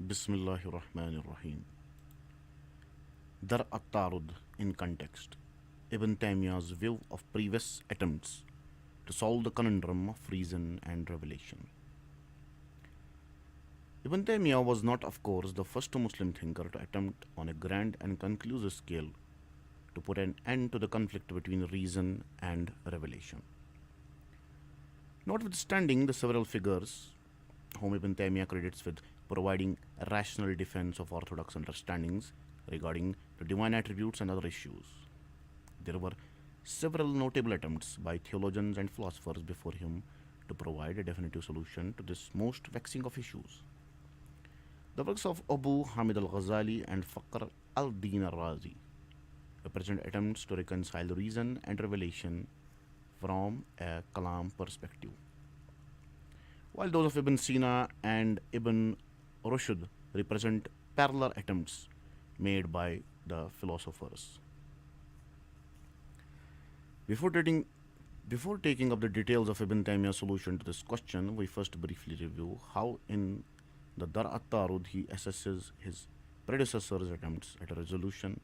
Bismillahirrahmanirrahim. Dar at-Tarud in context. Ibn Taymiyya's view of previous attempts to solve the conundrum of reason and revelation. Ibn Taymiyyah was not, of course, the first Muslim thinker to attempt on a grand and conclusive scale to put an end to the conflict between reason and revelation. Notwithstanding the several figures whom Ibn Taymiyyah credits with providing a rational defense of orthodox understandings regarding the divine attributes and other issues, there were several notable attempts by theologians and philosophers before him to provide a definitive solution to this most vexing of issues. The works of Abu Hamid al Ghazali and Fakhr al Din al Razi represent attempts to reconcile reason and revelation from a Kalam perspective, while those of Ibn Sina and Ibn Rushd represent parallel attempts made by the philosophers. Before taking, Before taking up the details of Ibn Taymiyyah's solution to this question, we first briefly review how in the Dar at-Tarud he assesses his predecessors' attempts at a resolution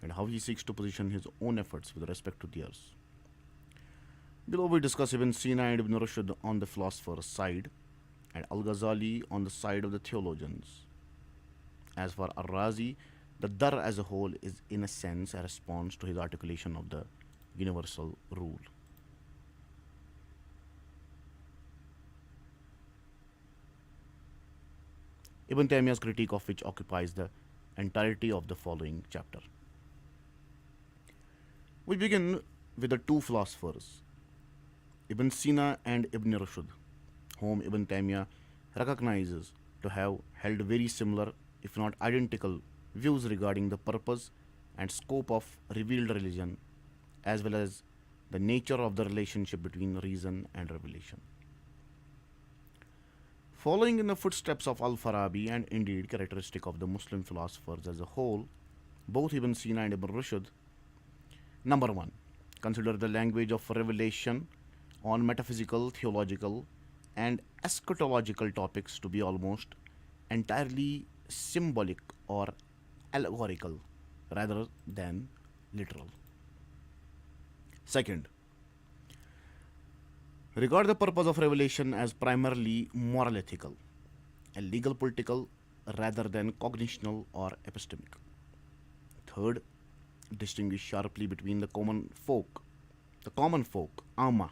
and how he seeks to position his own efforts with respect to theirs. Below we discuss Ibn Sina and Ibn Rushd on the philosopher's side and Al-Ghazali on the side of the theologians. As for Ar-Razi, the Dar as a whole is in a sense a response to his articulation of the universal rule. Ibn Taymiyyah's critique of which occupies the entirety of the following chapter. We begin with the two philosophers, Ibn Sina and Ibn Rushd, whom Ibn Taymiyyah recognizes to have held very similar, if not identical, views regarding the purpose and scope of revealed religion, as well as the nature of the relationship between reason and revelation. Following in the footsteps of Al-Farabi and indeed characteristic of the Muslim philosophers as a whole, both Ibn Sina and Ibn Rushd, number one, consider the language of revelation on metaphysical, theological, and eschatological topics to be almost entirely symbolic or allegorical rather than literal. Second, regard the purpose of revelation as primarily moral ethical and legal political rather than cognitional or epistemic. Third, distinguish sharply between the common folk, Amma,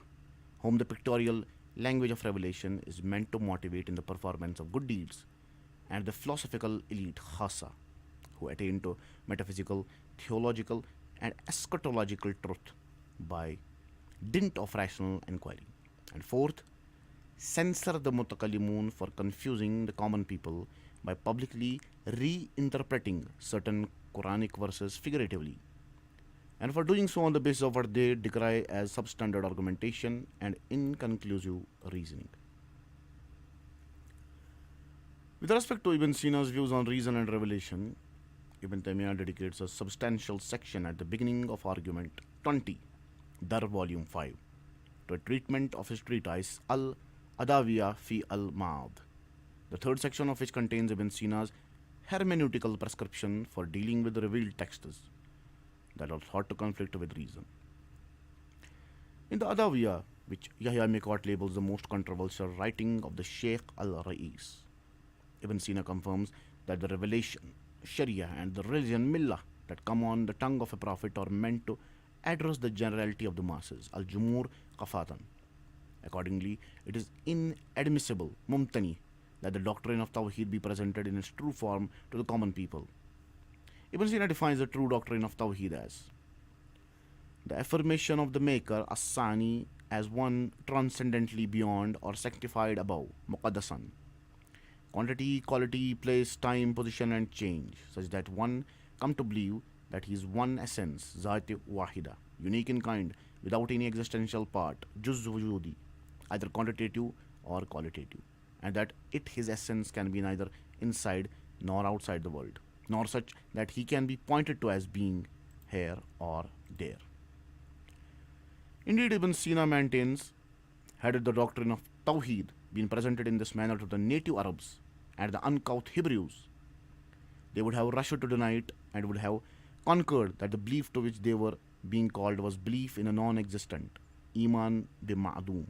whom the pictorial language of revelation is meant to motivate in the performance of good deeds, and the philosophical elite, Khasa, who attain to metaphysical, theological, and eschatological truth by dint of rational inquiry. And fourth, censor the mutakallimun for confusing the common people by publicly reinterpreting certain Quranic verses figuratively, and for doing so on the basis of what they decry as substandard argumentation and inconclusive reasoning. With respect to Ibn Sina's views on reason and revelation, Ibn Taymiyyah dedicates a substantial section at the beginning of argument 20, Dar volume 5, to a treatment of his treatise Al-Adawiya fi al-Ma'ad, the third section of which contains Ibn Sina's hermeneutical prescription for dealing with revealed texts that are thought to conflict with reason. In the Adawiya, which Yahya Mikot labels the most controversial writing of the Sheikh al-Ra'is, Ibn Sina confirms that the revelation, Sharia, and the religion, Millah, that come on the tongue of a prophet are meant to address the generality of the masses, al-Jumur Kafatan. Accordingly, it is inadmissible, mumtani, that the doctrine of Tawheed be presented in its true form to the common people. Ibn Sina defines the true doctrine of Tawheed as the affirmation of the Maker, As-Sani, as one transcendently beyond or sanctified above, Muqaddasan. Quantity, quality, place, time, position, and change, such that one come to believe that he is one essence, Zat Wahida, unique in kind, without any existential part, Juz Wujudi, either quantitative or qualitative, and that his essence can be neither inside nor outside the world, nor such that he can be pointed to as being here or there. Indeed, Ibn Sina maintains, had the doctrine of Tawheed been presented in this manner to the native Arabs, and the uncouth Hebrews. They would have rushed to deny it and would have conquered that the belief to which they were being called was belief in a non existent, Iman bi Ma'dum.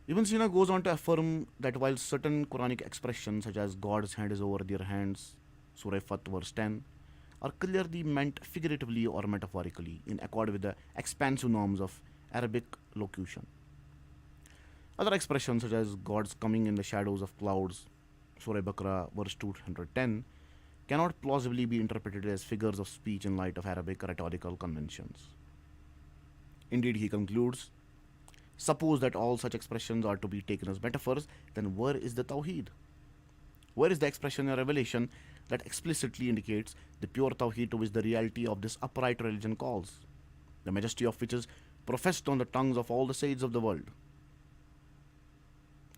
Ibn Sina goes on to affirm that while certain Quranic expressions, such as God's hand is over their hands, Surah Fat, verse 10, are clearly meant figuratively or metaphorically in accord with the expansive norms of Arabic locution. Other expressions, such as God's coming in the shadows of clouds, Surah Baqarah, verse 210, cannot plausibly be interpreted as figures of speech in light of Arabic rhetorical conventions. Indeed, he concludes, suppose that all such expressions are to be taken as metaphors, then where is the Tawheed? Where is the expression in Revelation that explicitly indicates the pure Tawheed to which the reality of this upright religion calls, the majesty of which is professed on the tongues of all the sages of the world?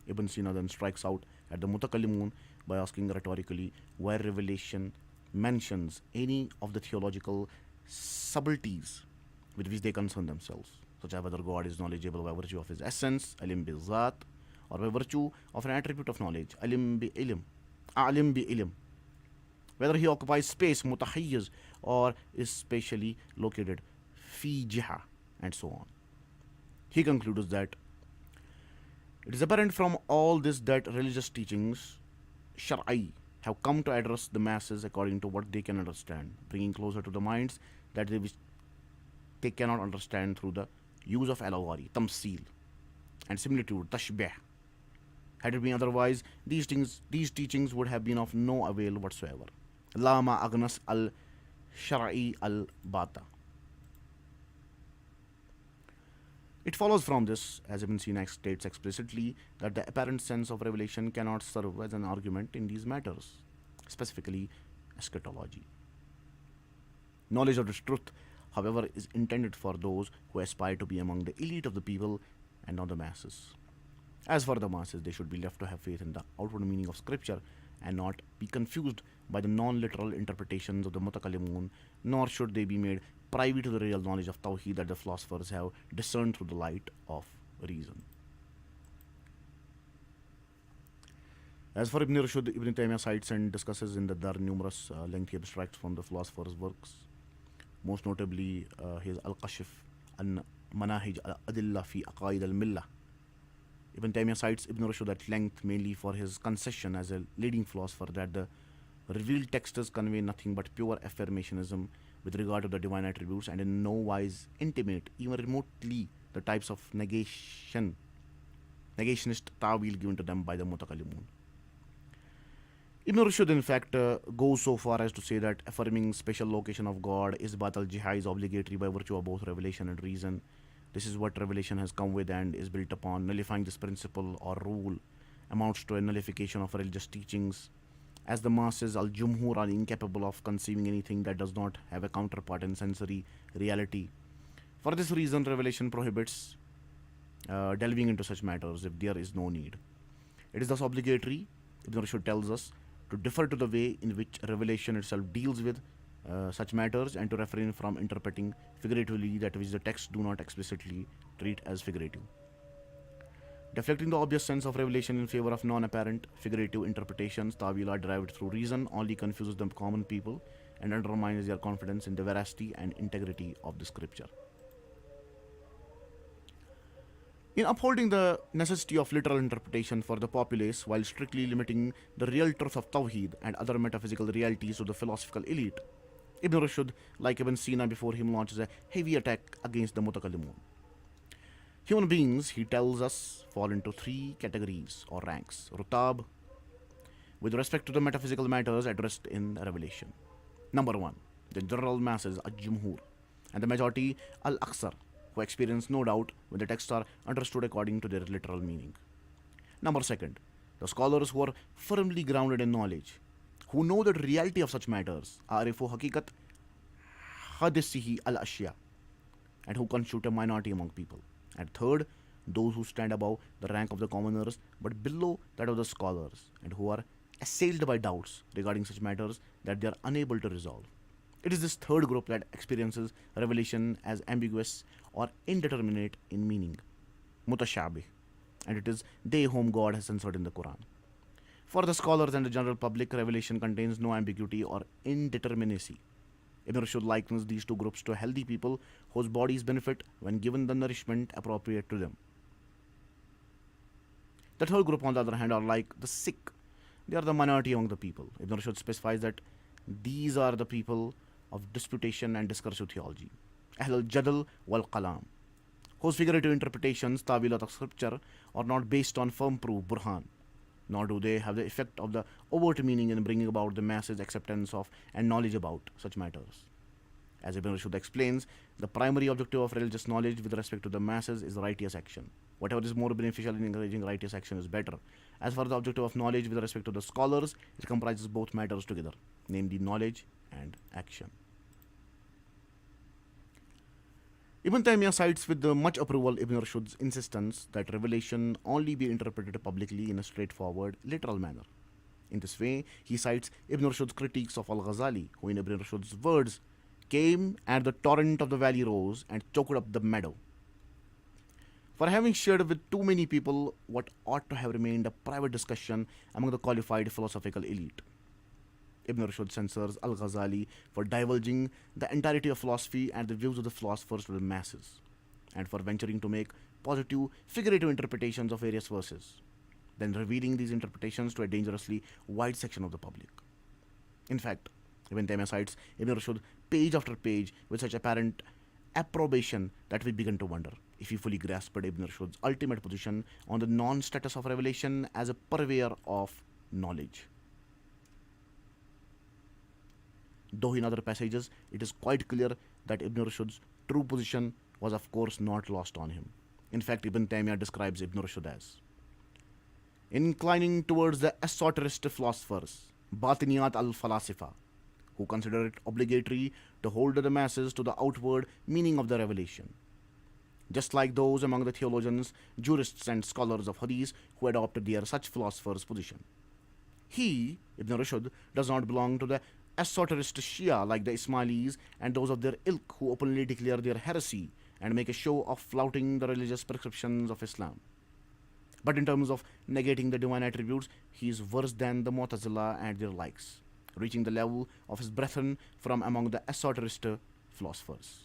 Ibn Sina then strikes out at the Mutakallimun by asking rhetorically where Revelation mentions any of the theological subtleties with which they concern themselves, such as whether God is knowledgeable by virtue of his essence, alim bi zat, or by virtue of an attribute of knowledge, alim bi ilm, alim bi ilm, whether he occupies space, mutahayyiz, or is spatially located, fi jiha, and so on. He concludes that it is apparent from all this that religious teachings, Shar'i, have come to address the masses according to what they can understand, bringing closer to the minds that they cannot understand through the use of allegory, tamsil, and similitude, tashbih. Had it been otherwise, these teachings would have been of no avail whatsoever. Lama agnas al Shar'i al Bata. It follows from this, as Ibn Sina states explicitly, that the apparent sense of revelation cannot serve as an argument in these matters, specifically eschatology. Knowledge of this truth, however, is intended for those who aspire to be among the elite of the people and not the masses. As for the masses, they should be left to have faith in the outward meaning of Scripture and not be confused by the non-literal interpretations of the Mutakallimun, nor should they be made privy to the real knowledge of Tawheed that the philosophers have discerned through the light of reason. As for Ibn Rushd, Ibn Taymiyya cites and discusses in the Dar numerous lengthy abstracts from the philosopher's works, most notably his Al-Kashf an Manahij al-Adilla fi Aqaid al-Millah. Ibn Taymiyya cites Ibn Rushd at length mainly for his concession as a leading philosopher that the revealed texts convey nothing but pure affirmationism with regard to the divine attributes and in no wise intimate, even remotely, the types of negationist ta'wil given to them by the Mutakallimun. Ibn Rushd, in fact, goes so far as to say that affirming special location of God is al-Jihad is obligatory by virtue of both revelation and reason. This is what revelation has come with and is built upon. Nullifying this principle or rule amounts to a nullification of religious teachings, as the masses al-Jumhur are incapable of conceiving anything that does not have a counterpart in sensory reality. For this reason, revelation prohibits delving into such matters if there is no need. It is thus obligatory, Ibn Rushd tells us, to defer to the way in which revelation itself deals with such matters and to refrain from interpreting figuratively that which the texts do not explicitly treat as figurative. Deflecting the obvious sense of revelation in favor of non-apparent figurative interpretations, Tawila derived through reason only confuses the common people and undermines their confidence in the veracity and integrity of the scripture. In upholding the necessity of literal interpretation for the populace while strictly limiting the real truth of Tawheed and other metaphysical realities to the philosophical elite, Ibn Rushd, like Ibn Sina before him, launches a heavy attack against the Mutakallimun. Human beings, he tells us, fall into three categories or ranks. Rutab, with respect to the metaphysical matters addressed in Revelation. Number one, the general masses, al-Jumhur, and the majority, al-Aksar, who experience no doubt when the texts are understood according to their literal meaning. Number second, the scholars who are firmly grounded in knowledge, who know the reality of such matters, arifu hakikat hadisihi al-ashya, and who constitute a minority among people. And third, those who stand above the rank of the commoners but below that of the scholars and who are assailed by doubts regarding such matters that they are unable to resolve. It is this third group that experiences revelation as ambiguous or indeterminate in meaning, mutashabih. and it is they whom God has censored in the Quran. For the scholars and the general public, revelation contains no ambiguity or indeterminacy. Ibn Rushd likens these two groups to healthy people whose bodies benefit when given the nourishment appropriate to them. The third group, on the other hand, are like the sick. They are the minority among the people. Ibn Rushd specifies that these are the people of disputation and discursive theology, Ahl al-Jadal wal-Qalam, whose figurative interpretations, tawilat of scripture, are not based on firm proof, burhan, nor do they have the effect of the overt meaning in bringing about the masses' acceptance of and knowledge about such matters. As Ibn Rushd explains, the primary objective of religious knowledge with respect to the masses is righteous action. Whatever is more beneficial in encouraging righteous action is better. As for the objective of knowledge with respect to the scholars, it comprises both matters together, namely knowledge and action. Ibn Taymiyya cites with much approval Ibn Rushd's insistence that revelation only be interpreted publicly in a straightforward, literal manner. In this way, he cites Ibn Rushd's critiques of Al-Ghazali, who in Ibn Rushd's words came and the torrent of the valley rose and choked up the meadow, for having shared with too many people what ought to have remained a private discussion among the qualified philosophical elite. Ibn Rushd censors Al-Ghazali for divulging the entirety of philosophy and the views of the philosophers to the masses, and for venturing to make positive, figurative interpretations of various verses, then revealing these interpretations to a dangerously wide section of the public. In fact, Ibn Taymiyya cites Ibn Rushd page after page with such apparent approbation that we begin to wonder if he fully grasped Ibn Rushd's ultimate position on the non-status of revelation as a purveyor of knowledge. Though in other passages it is quite clear that Ibn Rushd's true position was of course not lost on him. In fact, Ibn Taymiyya describes Ibn Rushd as inclining towards the esoterist philosophers, Batiniyat al-Falasifa, who consider it obligatory to hold the masses to the outward meaning of the revelation, just like those among the theologians, jurists, and scholars of Hadith who adopted their such philosophers' position. He, Ibn Rushd, does not belong to the esoterist Shia like the Ismailis and those of their ilk who openly declare their heresy and make a show of flouting the religious prescriptions of Islam. But in terms of negating the divine attributes, he is worse than the Mu'tazila and their likes, reaching the level of his brethren from among the esoterist philosophers.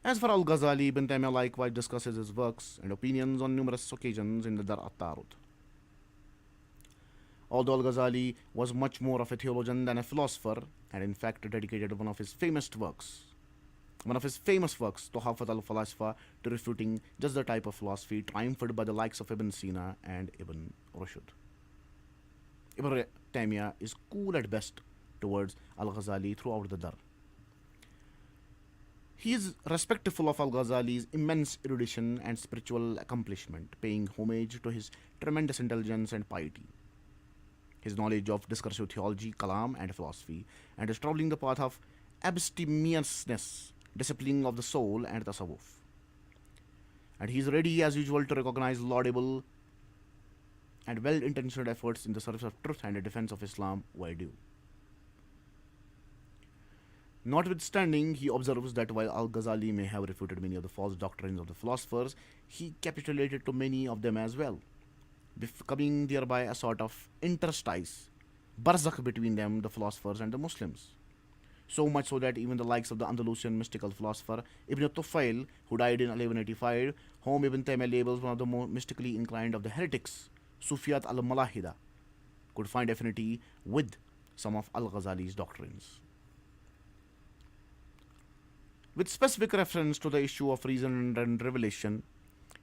As for Al-Ghazali, Ibn Taymiyya likewise discusses his works and opinions on numerous occasions in the Dar at-Tarud. Although Al-Ghazali was much more of a theologian than a philosopher, and in fact dedicated one of his famous works, Tuhafat al-Falasifa, to refuting just the type of philosophy triumphed by the likes of Ibn Sina and Ibn Rushd. Ibn Taymiyya is cool at best towards Al-Ghazali throughout the Dar. He is respectful of Al-Ghazali's immense erudition and spiritual accomplishment, paying homage to his tremendous intelligence and piety, his knowledge of discursive theology, kalam, and philosophy, and is traveling the path of abstemiousness, discipline of the soul, and tasawwuf. And he is ready, as usual, to recognize laudable and well-intentioned efforts in the service of truth and the defense of Islam where due. Notwithstanding, he observes that while Al-Ghazali may have refuted many of the false doctrines of the philosophers, he capitulated to many of them as well, becoming thereby a sort of interstice, barzakh between them, the philosophers, and the Muslims. So much so that even the likes of the Andalusian mystical philosopher Ibn Tufail, who died in 1185, whom Ibn Taymiyyah labels one of the more mystically inclined of the heretics, Sufiyat al-Malahida, could find affinity with some of Al-Ghazali's doctrines. With specific reference to the issue of reason and revelation,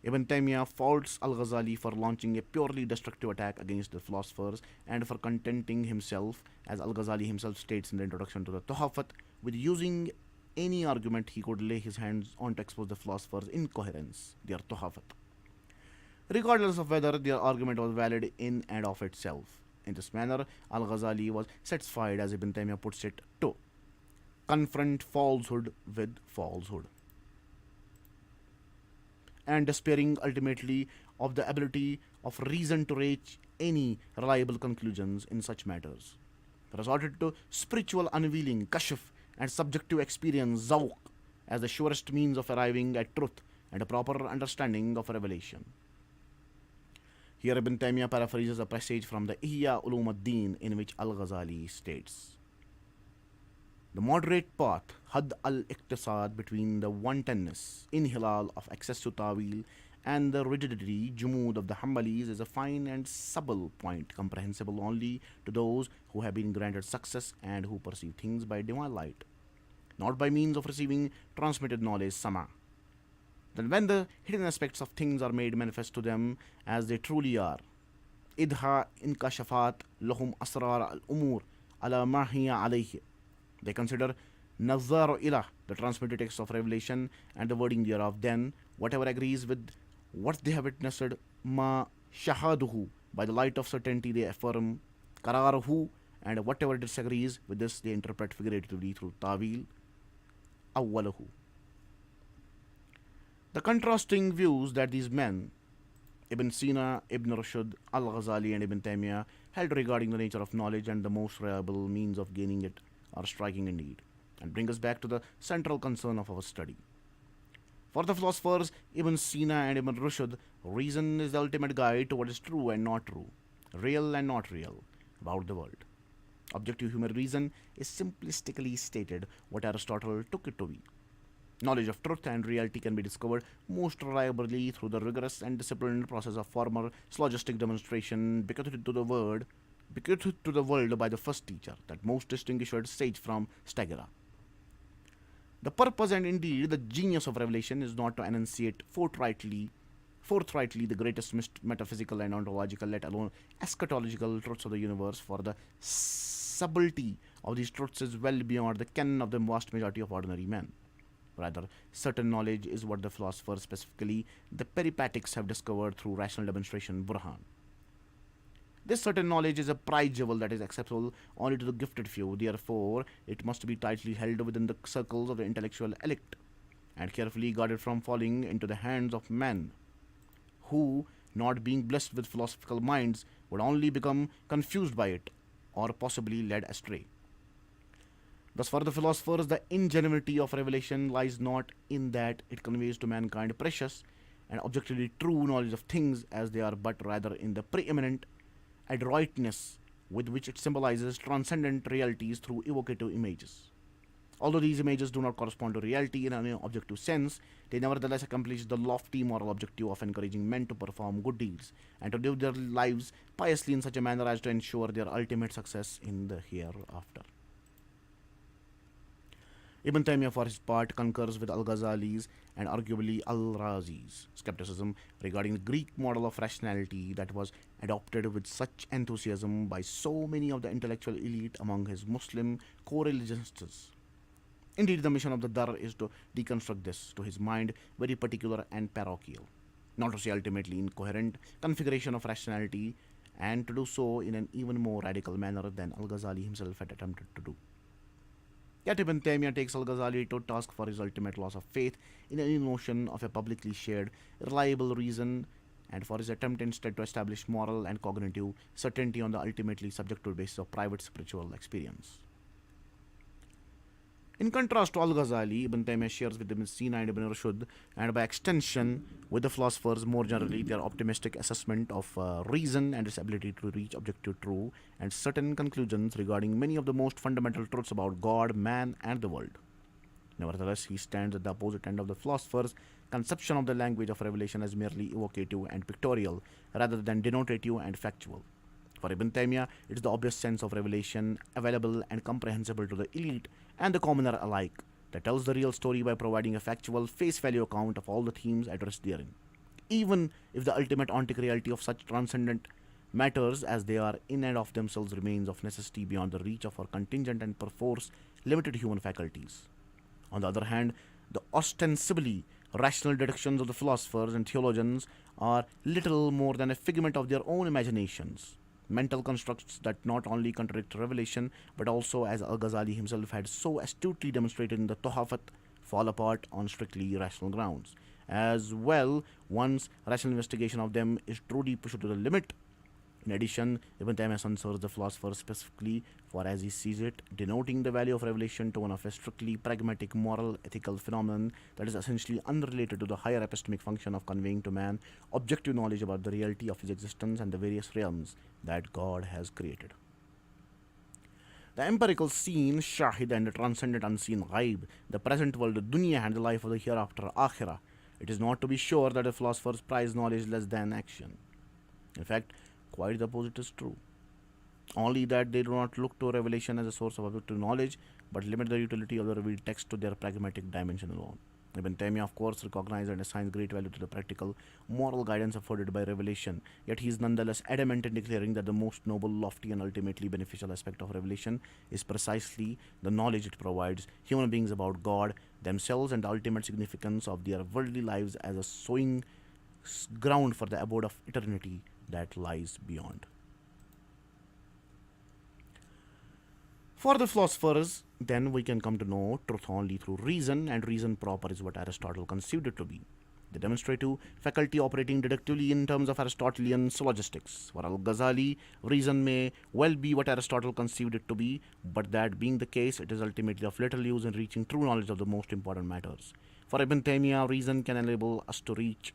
Ibn Taymiyya faults Al-Ghazali for launching a purely destructive attack against the philosophers and for contenting himself, as Al-Ghazali himself states in the introduction to the Tuhafat, with using any argument he could lay his hands on to expose the philosophers' incoherence, their Tuhafat, regardless of whether their argument was valid in and of itself. In this manner, Al-Ghazali was satisfied, as Ibn Taymiyya puts it, to confront falsehood with falsehood, and despairing ultimately of the ability of reason to reach any reliable conclusions in such matters, resorted to spiritual unveiling, kashf, and subjective experience, zawq, as the surest means of arriving at truth and a proper understanding of revelation. Here Ibn Taymiyyah paraphrases a passage from the Ihya Ulum ad-Din in which Al-Ghazali states, the moderate path, had al-Iqtisad, between the wantonness, inhilal of access to Tawil, and the rigidity, jumud, of the Hanbalis is a fine and subtle point comprehensible only to those who have been granted success and who perceive things by divine light, not by means of receiving transmitted knowledge, sama. Then when the hidden aspects of things are made manifest to them as they truly are, idha inkashafat lahum asrar al-umur ala ma hiya alayhi, they consider Nazar Ilah, the transmitted text of revelation, and the wording thereof. Then, whatever agrees with what they have witnessed, Ma Shahaduhu, by the light of certainty they affirm, Kararuhu, and whatever disagrees with this they interpret figuratively through Tawil, Awwalahu. The contrasting views that these men, Ibn Sina, Ibn Rushd, Al-Ghazali, and Ibn Taymiyyah, held regarding the nature of knowledge and the most reliable means of gaining it, are striking indeed, and bring us back to the central concern of our study. For the philosophers Ibn Sina and Ibn Rushd, reason is the ultimate guide to what is true and not true, real and not real, about the world. Objective human reason is simplistically stated what Aristotle took it to be. Knowledge of truth and reality can be discovered most reliably through the rigorous and disciplined process of formal syllogistic demonstration bequeathed to the world by the first teacher, that most distinguished sage from Stagera. The purpose and indeed the genius of revelation is not to enunciate forthrightly the greatest metaphysical and ontological, let alone eschatological truths of the universe, for the subtlety of these truths is well beyond the ken of the vast majority of ordinary men. Rather, certain knowledge is what the philosophers, specifically the peripatetics, have discovered through rational demonstration, Burhan. This certain knowledge is a prize jewel that is accessible only to the gifted few. Therefore, it must be tightly held within the circles of the intellectual elite and carefully guarded from falling into the hands of men who, not being blessed with philosophical minds, would only become confused by it or possibly led astray. Thus, for the philosophers, the ingenuity of revelation lies not in that it conveys to mankind precious and objectively true knowledge of things as they are, but rather in the preeminent adroitness with which it symbolizes transcendent realities through evocative images. Although these images do not correspond to reality in any objective sense, they nevertheless accomplish the lofty moral objective of encouraging men to perform good deeds and to live their lives piously in such a manner as to ensure their ultimate success in the hereafter. Ibn Taymiyyah, for his part, concurs with Al-Ghazali's and arguably Al-Razi's skepticism regarding the Greek model of rationality that was adopted with such enthusiasm by so many of the intellectual elite among his Muslim co-religionists. Indeed, the mission of the Dar is to deconstruct this, to his mind, very particular and parochial, not to say ultimately incoherent, configuration of rationality, and to do so in an even more radical manner than Al-Ghazali himself had attempted to do. Yet Ibn Taymiyyah takes Al-Ghazali to task for his ultimate loss of faith in any notion of a publicly shared, reliable reason, and for his attempt instead to establish moral and cognitive certainty on the ultimately subjective basis of private spiritual experience. In contrast to Al-Ghazali, Ibn Taymiyyah shares with Ibn Sina and Ibn Rushd, and by extension with the philosophers more generally, their optimistic assessment of reason and its ability to reach objective true and certain conclusions regarding many of the most fundamental truths about God, man, and the world. Nevertheless, he stands at the opposite end of the philosophers' conception of the language of revelation as merely evocative and pictorial, rather than denotative and factual. For Ibn Taymiyyah, it is the obvious sense of revelation, available and comprehensible to the elite and the commoner alike, that tells the real story by providing a factual, face-value account of all the themes addressed therein, even if the ultimate ontic reality of such transcendent matters as they are in and of themselves remains of necessity beyond the reach of our contingent and perforce limited human faculties. On the other hand, the ostensibly rational deductions of the philosophers and theologians are little more than a figment of their own imaginations, mental constructs that not only contradict revelation, but also, as Al-Ghazali himself had so astutely demonstrated in the Tuhafat, fall apart on strictly rational grounds. As well, once rational investigation of them is truly pushed to the limit, In addition, Ibn Taymiyyah censors the philosopher specifically for, as he sees it, denoting the value of revelation to one of a strictly pragmatic, moral, ethical phenomenon that is essentially unrelated to the higher epistemic function of conveying to man objective knowledge about the reality of his existence and the various realms that God has created. The empirical seen, shahid, and the transcendent unseen, ghaib, the present world, the dunya, and the life of the hereafter, akhirah. It is not to be sure that the philosophers prize knowledge less than action. In fact, quite the opposite is true. Only that they do not look to revelation as a source of objective knowledge, but limit the utility of the revealed text to their pragmatic dimension alone. Ibn Taymiyyah, of course, recognizes and assigns great value to the practical, moral guidance afforded by revelation, yet he is nonetheless adamant in declaring that the most noble, lofty, and ultimately beneficial aspect of revelation is precisely the knowledge it provides human beings about God, themselves, and the ultimate significance of their worldly lives as a sowing ground for the abode of eternity that lies beyond. For the philosophers, then, we can come to know truth only through reason, and reason proper is what Aristotle conceived it to be. The demonstrative faculty operating deductively in terms of Aristotelian syllogistics. For Al Ghazali, reason may well be what Aristotle conceived it to be, but that being the case, it is ultimately of little use in reaching true knowledge of the most important matters. For Ibn Taymiyyah, reason can enable us to reach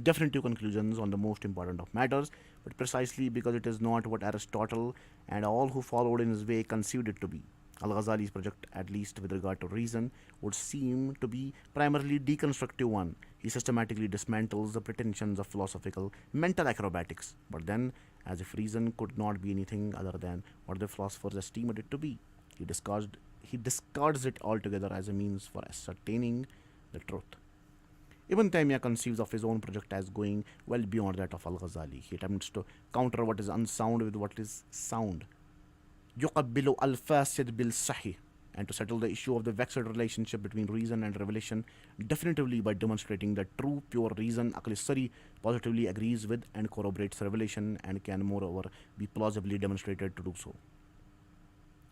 definitive conclusions on the most important of matters, but precisely because it is not what Aristotle and all who followed in his way conceived it to be. Al Ghazali's project, at least with regard to reason, would seem to be primarily deconstructive one. He systematically dismantles the pretensions of philosophical mental acrobatics, but then, as if reason could not be anything other than what the philosophers esteemed it to be, he discards it altogether as a means for ascertaining the truth. Ibn Taymiyyah conceives of his own project as going well beyond that of Al Ghazali. He attempts to counter what is unsound with what is sound. يقبل الفاسد بالصحيح, and to settle the issue of the vexed relationship between reason and revelation definitively by demonstrating that true pure reason, aql sari, positively agrees with and corroborates revelation and can moreover be plausibly demonstrated to do so.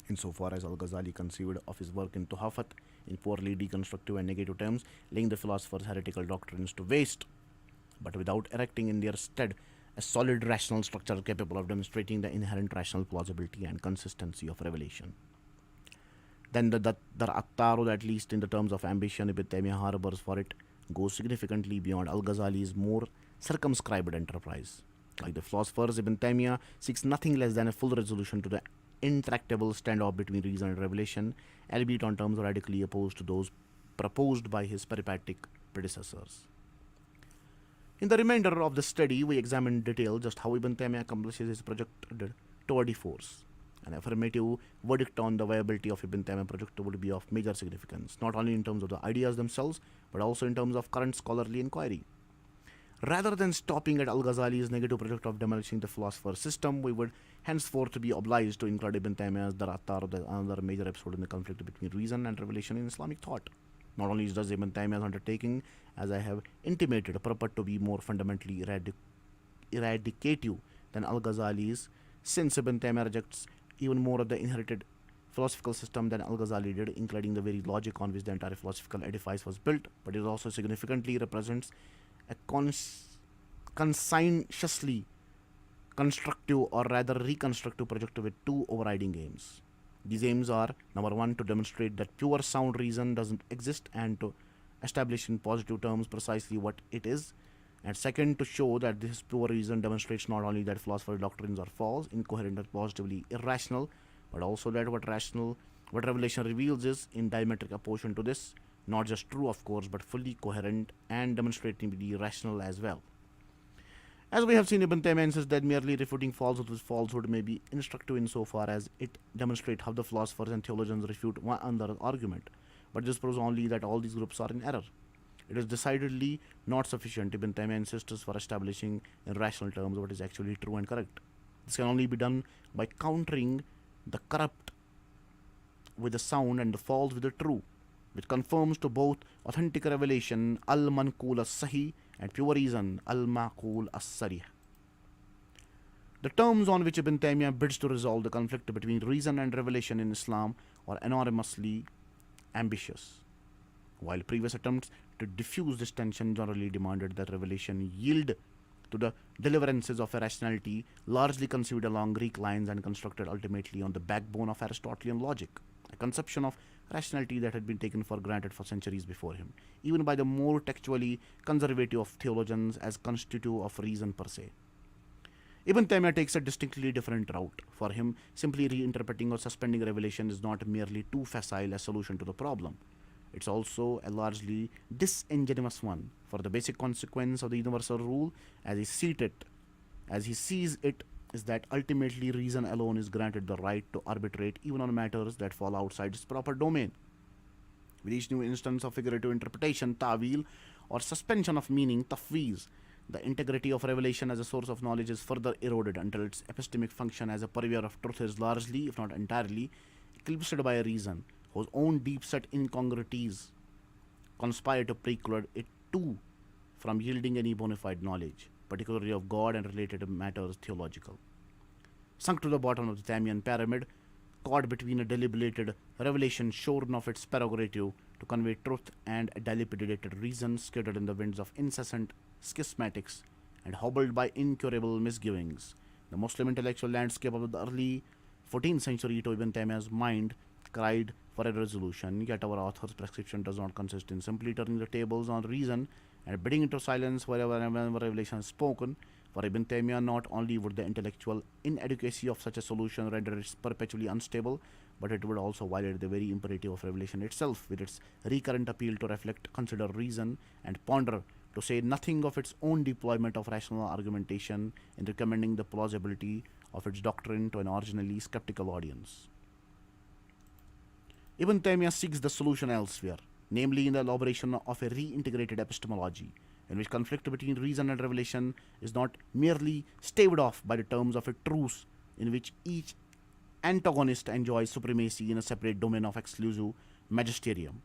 Insofar as Al Ghazali conceived of his work in Tuhafat in poorly deconstructive and negative terms, laying the philosopher's heretical doctrines to waste, but without erecting in their stead a solid rational structure capable of demonstrating the inherent rational plausibility and consistency of revelation. Then the Attarud, at least in the terms of ambition Ibn Taymiyyah harbors for it, goes significantly beyond Al Ghazali's more circumscribed enterprise. Like the philosophers, Ibn Taymiyyah seeks nothing less than a full resolution to the intractable standoff between reason and revelation, albeit on terms radically opposed to those proposed by his peripatetic predecessors. In the remainder of the study, we examine in detail just how Ibn Taymiyyah accomplishes his projected tour de force. An affirmative verdict on the viability of Ibn Taymiyyah project would be of major significance, not only in terms of the ideas themselves, but also in terms of current scholarly inquiry. Rather than stopping at Al Ghazali's negative project of demolishing the philosopher's system, we would henceforth be obliged to include Ibn Taymiyyah's Dar Attar, another major episode in the conflict between reason and revelation in Islamic thought. Not only does Ibn Taymiyyah's undertaking, as I have intimated, purport to be more fundamentally eradicative than Al Ghazali's, since Ibn Taymiyyah rejects even more of the inherited philosophical system than Al Ghazali did, including the very logic on which the entire philosophical edifice was built, but it also significantly represents a conscientiously constructive, or rather reconstructive project with two overriding aims. These aims are, number one, to demonstrate that pure sound reason doesn't exist and to establish in positive terms precisely what it is, and second, to show that this pure reason demonstrates not only that philosophical doctrines are false, incoherent, and positively irrational, but also that what revelation reveals is in diametric opposition to this, not just true, of course, but fully coherent and demonstratively rational as well. As we have seen, Ibn Taymiyyah insists that merely refuting falsehood with falsehood may be instructive insofar as it demonstrates how the philosophers and theologians refute one another's argument, but this proves only that all these groups are in error. It is decidedly not sufficient, Ibn Taymiyyah insists, for establishing in rational terms what is actually true and correct. This can only be done by countering the corrupt with the sound and the false with the true, which conforms to both authentic revelation, al-manqul as-sahih, and pure reason, al-maqul as-sarih. The terms on which Ibn Taymiyyah bids to resolve the conflict between reason and revelation in Islam are enormously ambitious. While previous attempts to diffuse this tension generally demanded that revelation yield to the deliverances of a rationality largely conceived along Greek lines and constructed ultimately on the backbone of Aristotelian logic, a conception of rationality that had been taken for granted for centuries before him, even by the more textually conservative of theologians as constitutive of reason per se. Ibn Taymiyyah takes a distinctly different route. For him, simply reinterpreting or suspending revelation is not merely too facile a solution to the problem. It's also a largely disingenuous one, for the basic consequence of the universal rule, as he sees it, is that ultimately reason alone is granted the right to arbitrate even on matters that fall outside its proper domain. With each new instance of figurative interpretation, ta'wil, or suspension of meaning, tafweez, the integrity of revelation as a source of knowledge is further eroded until its epistemic function as a purveyor of truth is largely, if not entirely, eclipsed by a reason whose own deep-set incongruities conspire to preclude it too from yielding any bona fide knowledge, particularly of God and related matters theological. Sunk to the bottom of the Taymian pyramid, caught between a deliberated revelation shorn of its prerogative to convey truth and a dilapidated reason scattered in the winds of incessant schismatics and hobbled by incurable misgivings, the Muslim intellectual landscape of the early 14th century to Ibn Taymiyyah's mind cried for a resolution, yet our author's prescription does not consist in simply turning the tables on reason and bidding into silence wherever and whenever revelation is spoken. For Ibn Taymiyyah, not only would the intellectual inadequacy of such a solution render it perpetually unstable, but it would also violate the very imperative of revelation itself, with its recurrent appeal to reflect, consider, reason, and ponder, to say nothing of its own deployment of rational argumentation in recommending the plausibility of its doctrine to an originally skeptical audience. Ibn Taymiyyah seeks the solution elsewhere, namely in the elaboration of a reintegrated epistemology, in which conflict between reason and revelation is not merely staved off by the terms of a truce in which each antagonist enjoys supremacy in a separate domain of exclusive magisterium,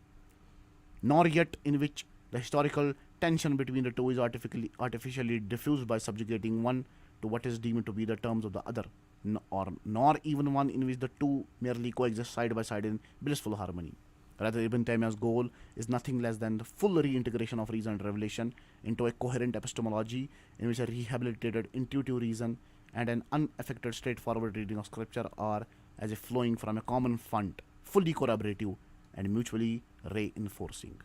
nor yet in which the historical tension between the two is artificially diffused by subjugating one to what is deemed to be the terms of the other, nor even one in which the two merely coexist side by side in blissful harmony. Rather, Ibn Taymiyyah's goal is nothing less than the full reintegration of reason and revelation into a coherent epistemology in which a rehabilitated intuitive reason and an unaffected straightforward reading of scripture are, as if flowing from a common fount, fully corroborative and mutually reinforcing.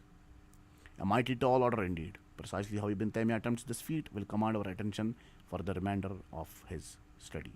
A mighty tall order indeed. Precisely how Ibn Taymiyyah attempts this feat will command our attention for the remainder of his study.